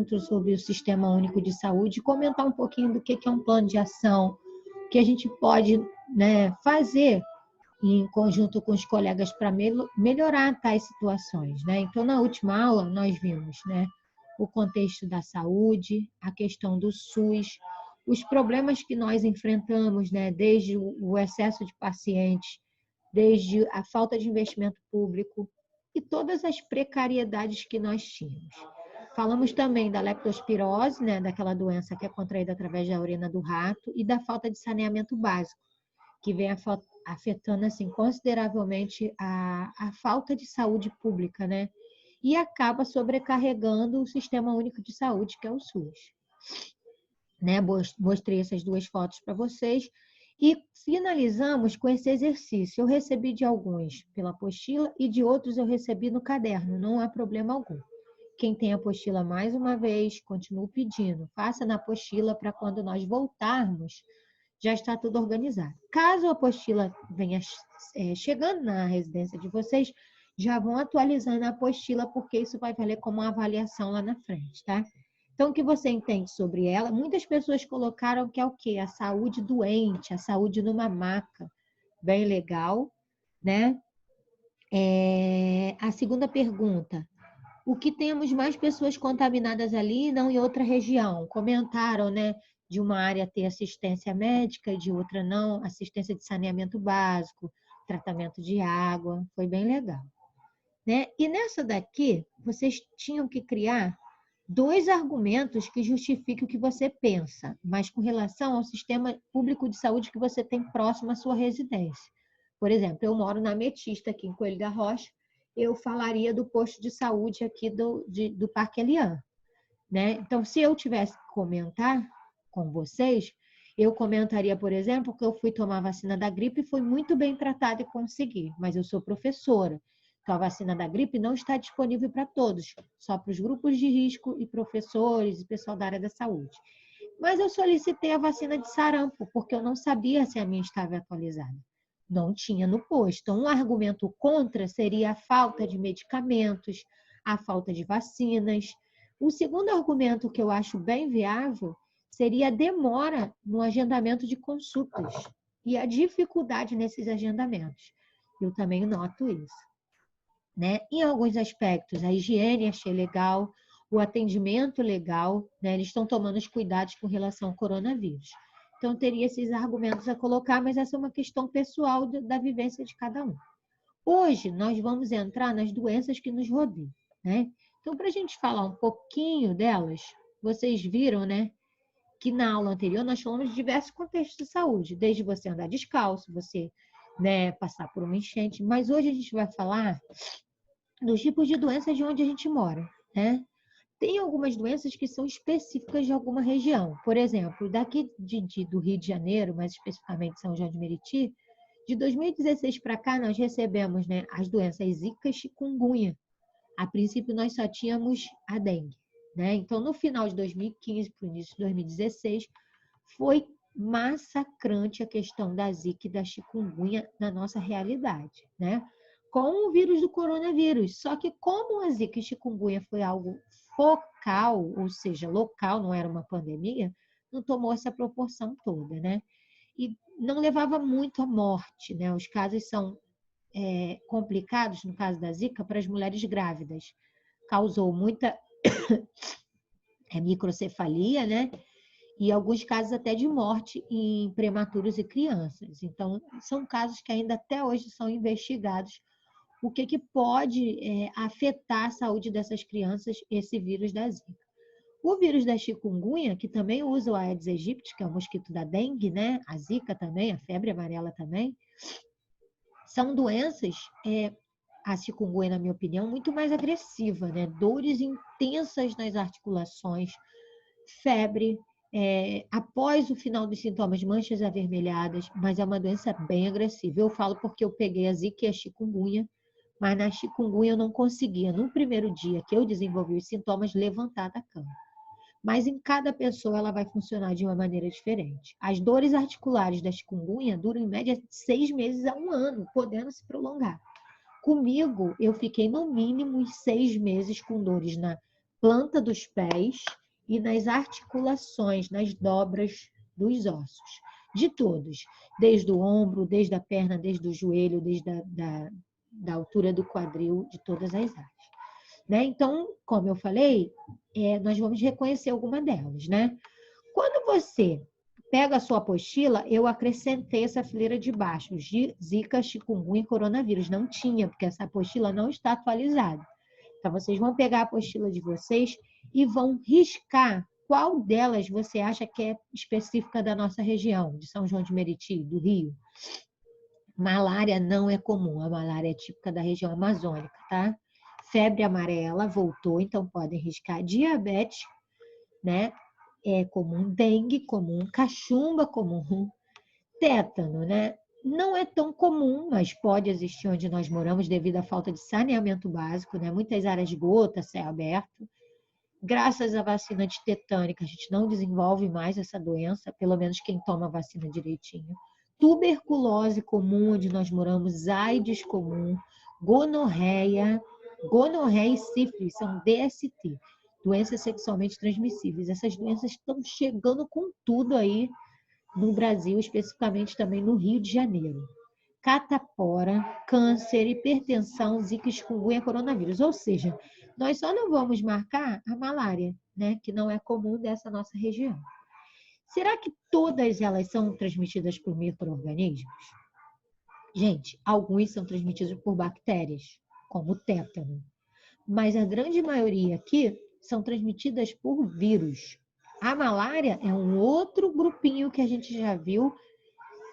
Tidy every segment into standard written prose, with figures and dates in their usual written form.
conjunto sobre o Sistema Único de Saúde, comentar um pouquinho do que é um plano de ação, o que a gente pode, né, fazer em conjunto com os colegas para melhorar tais situações, né? Então, na última aula, nós vimos, né, o contexto da saúde, a questão do SUS, os problemas que nós enfrentamos, né, desde o excesso de pacientes, desde a falta de investimento público e todas as precariedades que nós tínhamos. Falamos também da leptospirose, né, daquela doença que é contraída através da urina do rato, e da falta de saneamento básico, que vem afetando assim, consideravelmente a falta de saúde pública, né? E acaba sobrecarregando o Sistema Único de Saúde, que é o SUS. Né? Mostrei essas duas fotos para vocês e finalizamos com esse exercício. Eu recebi de alguns pela apostila e de outros eu recebi no caderno, não há problema algum. Quem tem apostila, mais uma vez, continuo pedindo, faça na apostila para quando nós voltarmos, já está tudo organizado. Caso a apostila venha chegando na residência de vocês, já vão atualizando a apostila, porque isso vai valer como uma avaliação lá na frente, tá? Então, o que você entende sobre ela? Muitas pessoas colocaram que é o quê? A saúde doente, a saúde numa maca. Bem legal, né? A segunda pergunta. O que temos mais pessoas contaminadas ali e não em outra região? Comentaram, né? De uma área ter assistência médica e de outra não, assistência de saneamento básico, tratamento de água, foi bem legal. Né? E nessa daqui, vocês tinham que criar 2 argumentos que justifiquem o que você pensa, mas com relação ao sistema público de saúde que você tem próximo à sua residência. Por exemplo, eu moro na Ametista, aqui em Coelho da Rocha, eu falaria do posto de saúde aqui do Parque Elian. Né? Então, se eu tivesse que comentar com vocês, eu comentaria, por exemplo, que eu fui tomar a vacina da gripe e fui muito bem tratada e consegui, mas eu sou professora. Então, a vacina da gripe não está disponível para todos, só para os grupos de risco e professores e pessoal da área da saúde. Mas eu solicitei a vacina de sarampo, porque eu não sabia se a minha estava atualizada. Não tinha no posto. Então, um argumento contra seria a falta de medicamentos, a falta de vacinas. O segundo argumento que eu acho bem viável seria a demora no agendamento de consultas e a dificuldade nesses agendamentos. Eu também noto isso. Né? Em alguns aspectos, a higiene achei legal, o atendimento legal, né? Eles estão tomando os cuidados com relação ao coronavírus. Então, teria esses argumentos a colocar, mas essa é uma questão pessoal da vivência de cada um. Hoje, nós vamos entrar nas doenças que nos rodeiam, né? Então, para a gente falar um pouquinho delas, vocês viram, né, que na aula anterior nós falamos de diversos contextos de saúde, desde você andar descalço, você, né, passar por uma enchente, mas hoje a gente vai falar dos tipos de doenças de onde a gente mora, né? Tem algumas doenças que são específicas de alguma região. Por exemplo, daqui do Rio de Janeiro, mais especificamente São João de Meriti, de 2016 para cá, nós recebemos, né, as doenças Zika e chikungunya. A princípio, nós só tínhamos a dengue. Né? Então, no final de 2015 para o início de 2016, foi massacrante a questão da Zika e da chikungunya na nossa realidade, né? Com o vírus do coronavírus. Só que como a Zika e chikungunya foi algo focal, ou seja, local, não era uma pandemia, não tomou essa proporção toda, né? E não levava muito à morte, né? Os casos são complicados, no caso da Zika, para as mulheres grávidas. Causou muita microcefalia, né? E alguns casos até de morte em prematuros e crianças. Então, são casos que ainda até hoje são investigados. O que pode afetar a saúde dessas crianças, esse vírus da Zika. O vírus da chikungunya, que também usa o Aedes aegypti, que é o mosquito da dengue, né? A Zika também, a febre amarela também, são doenças, a chikungunya, na minha opinião, muito mais agressiva, né? Dores intensas nas articulações, febre, após o final dos sintomas, manchas avermelhadas, mas é uma doença bem agressiva. Eu falo porque eu peguei a Zika e a chikungunya, mas na chikungunya eu não conseguia, no primeiro dia que eu desenvolvi os sintomas, levantar da cama. Mas em cada pessoa ela vai funcionar de uma maneira diferente. As dores articulares da chikungunya duram em média de 6 meses a 1 ano, podendo se prolongar. Comigo, eu fiquei no mínimo uns 6 meses com dores na planta dos pés e nas articulações, nas dobras dos ossos, de todos, desde o ombro, desde a perna, desde o joelho, desde da altura do quadril, de todas as áreas. Né? Então, como eu falei, nós vamos reconhecer alguma delas, né? Quando você pega a sua apostila, eu acrescentei essa fileira de baixo, Zika, chikungunya e coronavírus. Não tinha, porque essa apostila não está atualizada. Então, vocês vão pegar a apostila de vocês e vão riscar qual delas você acha que é específica da nossa região, de São João de Meriti, do Rio. Malária não é comum, a malária é típica da região amazônica, tá? Febre amarela voltou, então podem riscar. Diabetes, né? É comum. Dengue comum. Cachumba comum. Tétano, né? Não é tão comum, mas pode existir onde nós moramos devido à falta de saneamento básico, né? Muitas áreas de gota, céu aberto. Graças à vacina antitetânica, a gente não desenvolve mais essa doença, pelo menos quem toma a vacina direitinho. Tuberculose comum, onde nós moramos, AIDS comum, gonorreia e sífilis são DST, doenças sexualmente transmissíveis. Essas doenças estão chegando com tudo aí no Brasil, especificamente também no Rio de Janeiro. Catapora, câncer, hipertensão, zika, chikungunya, coronavírus. Ou seja, nós só não vamos marcar a malária, né, que não é comum dessa nossa região. Será que todas elas são transmitidas por micro-organismos? Gente, alguns são transmitidos por bactérias, como o tétano. Mas a grande maioria aqui são transmitidas por vírus. A malária é um outro grupinho que a gente já viu,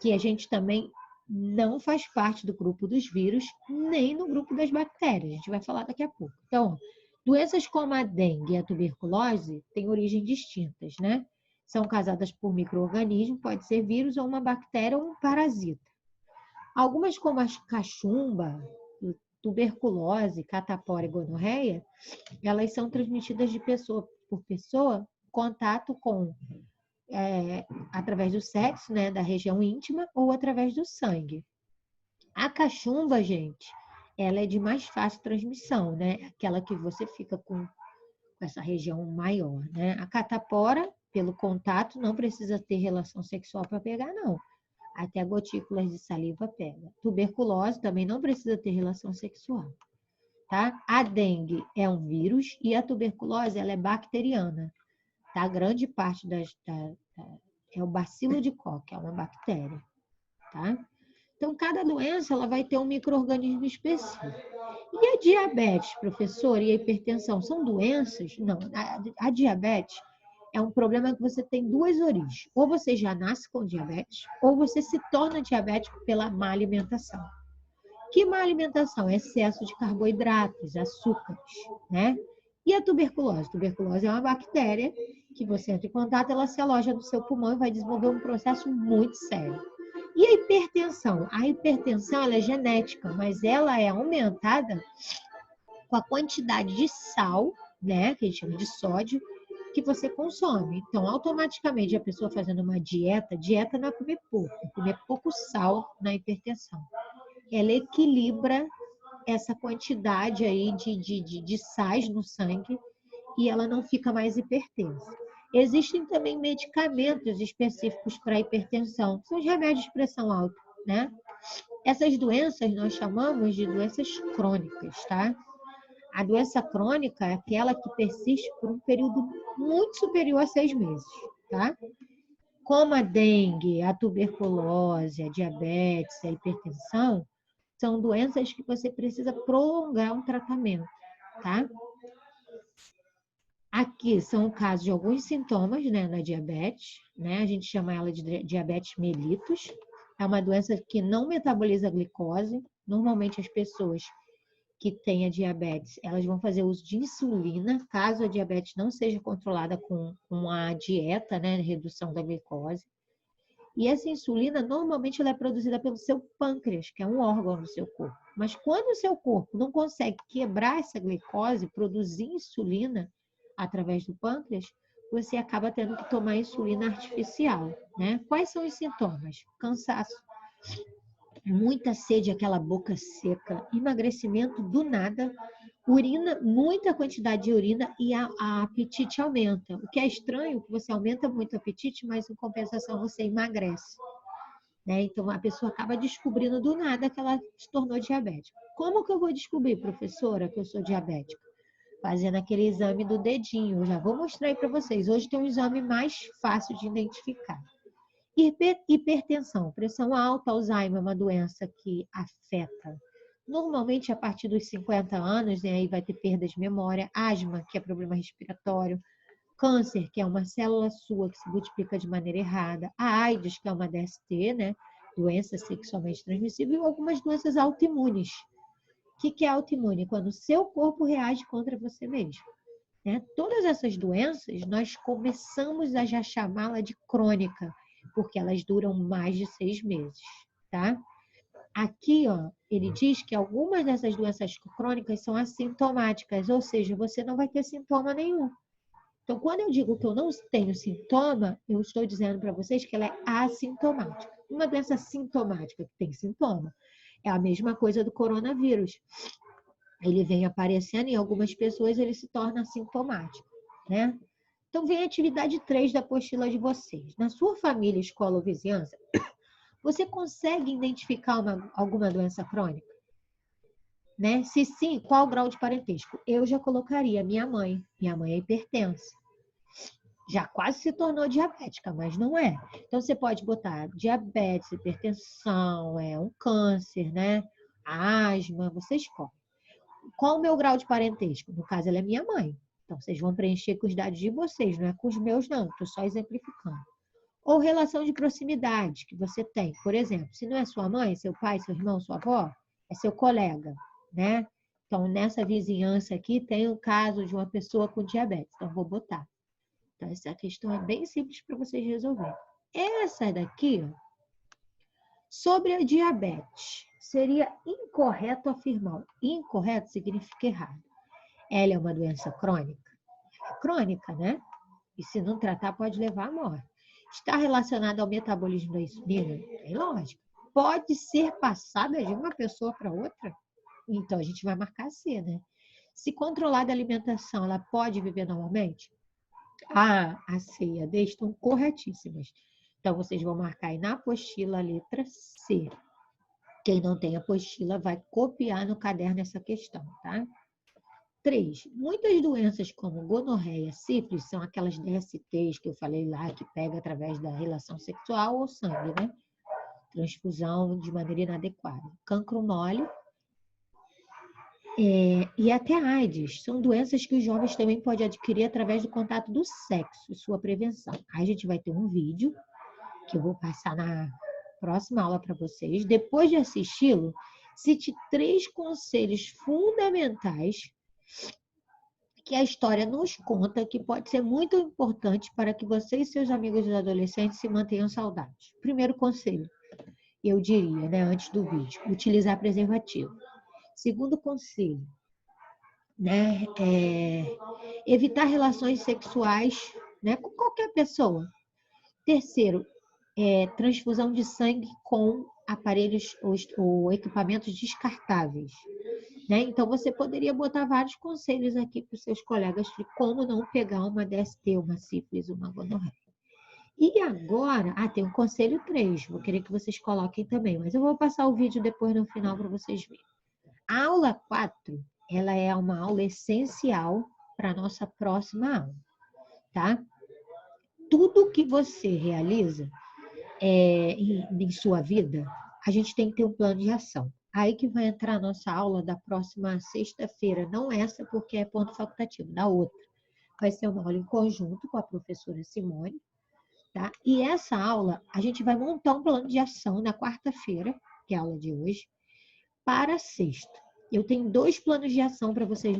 que a gente também não faz parte do grupo dos vírus, nem no grupo das bactérias. A gente vai falar daqui a pouco. Então, doenças como a dengue e a tuberculose têm origem distintas, né? São causadas por micro-organismo, pode ser vírus ou uma bactéria ou um parasita. Algumas, como a cachumba, tuberculose, catapora e gonorreia, elas são transmitidas de pessoa por pessoa, contato com através do sexo, né, da região íntima, ou através do sangue. A cachumba, gente, ela é de mais fácil transmissão, né? Aquela que você fica com essa região maior, né? A catapora, pelo contato, não precisa ter relação sexual para pegar, não. Até gotículas de saliva pega. Tuberculose também não precisa ter relação sexual, tá? A dengue é um vírus e a tuberculose, ela é bacteriana, tá? Grande parte é o bacilo de Koch, é uma bactéria, tá? Então, cada doença ela vai ter um micro-organismo específico. E a diabetes, professor, e a hipertensão são doenças? Não, a diabetes é um problema que você tem duas origens. Ou você já nasce com diabetes, ou você se torna diabético pela má alimentação. Que má alimentação? Excesso de carboidratos, açúcares, né? E a tuberculose? A tuberculose é uma bactéria que você entra em contato, ela se aloja no seu pulmão e vai desenvolver um processo muito sério. E a hipertensão? A hipertensão ela é genética, mas ela é aumentada com a quantidade de sal, né, que a gente chama de sódio, que você consome. Então, automaticamente, a pessoa fazendo uma dieta não é comer pouco sal na hipertensão. Ela equilibra essa quantidade aí de sais no sangue e ela não fica mais hipertensa. Existem também medicamentos específicos para a hipertensão, que são os remédios de pressão alta, né? Essas doenças nós chamamos de doenças crônicas, tá? A doença crônica é aquela que persiste por um período muito superior a 6 meses, tá? Como a dengue, a tuberculose, a diabetes, a hipertensão, são doenças que você precisa prolongar um tratamento, tá? Aqui são casos de alguns sintomas, né, na diabetes, né? A gente chama ela de diabetes mellitus. É uma doença que não metaboliza a glicose. Normalmente as pessoas que têm a diabetes, elas vão fazer uso de insulina, caso a diabetes não seja controlada com a dieta, né, redução da glicose. E essa insulina, normalmente, ela é produzida pelo seu pâncreas, que é um órgão do seu corpo. Mas quando o seu corpo não consegue quebrar essa glicose, produzir insulina através do pâncreas, você acaba tendo que tomar insulina artificial, né? Quais são os sintomas? Cansaço, muita sede, aquela boca seca, emagrecimento do nada, Urina, muita quantidade de urina e a apetite aumenta. O que é estranho, que você aumenta muito o apetite, mas em compensação você emagrece. Né? Então a pessoa acaba descobrindo do nada que ela se tornou diabética. Como que eu vou descobrir, professora, que eu sou diabética? Fazendo aquele exame do dedinho. Eu já vou mostrar aí para vocês. Hoje tem um exame mais fácil de identificar. Hipertensão, pressão alta, Alzheimer é uma doença que afeta normalmente a partir dos 50 anos, né, aí vai ter perda de memória, asma, que é problema respiratório, câncer, que é uma célula sua que se multiplica de maneira errada, a AIDS, que é uma DST, né, doença sexualmente transmissível, e algumas doenças autoimunes. O que é autoimune? Quando o seu corpo reage contra você mesmo. Né? Todas essas doenças, nós começamos a já chamá-la de crônica, porque elas duram mais de 6 meses, tá? Aqui, ó, ele diz que algumas dessas doenças crônicas são assintomáticas, ou seja, você não vai ter sintoma nenhum. Então, quando eu digo que eu não tenho sintoma, eu estou dizendo para vocês que ela é assintomática. Uma doença sintomática que tem sintoma é a mesma coisa do coronavírus. Ele vem aparecendo e em algumas pessoas ele se torna assintomático, né? Então, vem a atividade 3 da apostila de vocês. Na sua família, escola ou vizinhança, você consegue identificar alguma doença crônica? Né? Se sim, qual o grau de parentesco? Eu já colocaria minha mãe. Minha mãe é hipertensa. Já quase se tornou diabética, mas não é. Então, você pode botar diabetes, hipertensão, um câncer, né? Asma, você escolhe. Qual o meu grau de parentesco? No caso, ela é minha mãe. Então, vocês vão preencher com os dados de vocês, não é com os meus, não. Estou só exemplificando. Ou relação de proximidade que você tem. Por exemplo, se não é sua mãe, seu pai, seu irmão, sua avó, é seu colega, né? Então, nessa vizinhança aqui, tem o caso de uma pessoa com diabetes. Então, vou botar. Então, essa questão é bem simples para vocês resolverem. Essa daqui, ó, sobre a diabetes, seria incorreto afirmar. Incorreto significa errado. Ela é uma doença crônica? É crônica, né? E se não tratar, pode levar à morte. Está relacionada ao metabolismo da insulina? Tem lógica. Pode ser passada de uma pessoa para outra? Então, a gente vai marcar C, né? Se controlada a alimentação, ela pode viver normalmente? A C e a D estão corretíssimas. Então, vocês vão marcar aí na apostila a letra C. Quem não tem apostila vai copiar no caderno essa questão, tá? 3. Muitas doenças como gonorreia, sífilis, são aquelas DSTs que eu falei lá, que pega através da relação sexual ou sangue, né? Transfusão de maneira inadequada. Cancro mole e até AIDS. São doenças que os jovens também podem adquirir através do contato do sexo e sua prevenção. Aí a gente vai ter um vídeo que eu vou passar na próxima aula para vocês. Depois de assisti-lo, cite 3 conselhos fundamentais que a história nos conta que pode ser muito importante para que você e seus amigos adolescentes se mantenham saudáveis. Primeiro conselho, eu diria, né, antes do vídeo, utilizar preservativo. Segundo conselho, né, evitar relações sexuais, né, com qualquer pessoa. Terceiro, transfusão de sangue com aparelhos ou equipamentos descartáveis. Né? Então, você poderia botar vários conselhos aqui para os seus colegas de como não pegar uma DST, uma sífilis, uma gonorreia. E agora, tem um conselho 3, vou querer que vocês coloquem também, mas eu vou passar o vídeo depois no final para vocês verem. A aula 4, ela é uma aula essencial para a nossa próxima aula, tá? Tudo que você realiza em sua vida, a gente tem que ter um plano de ação. Aí que vai entrar a nossa aula da próxima sexta-feira, não essa porque é ponto facultativo, da outra. Vai ser uma aula em conjunto com a professora Simone, tá? E essa aula, a gente vai montar um plano de ação na quarta-feira, que é a aula de hoje, para a sexta. Eu tenho 2 planos de ação para vocês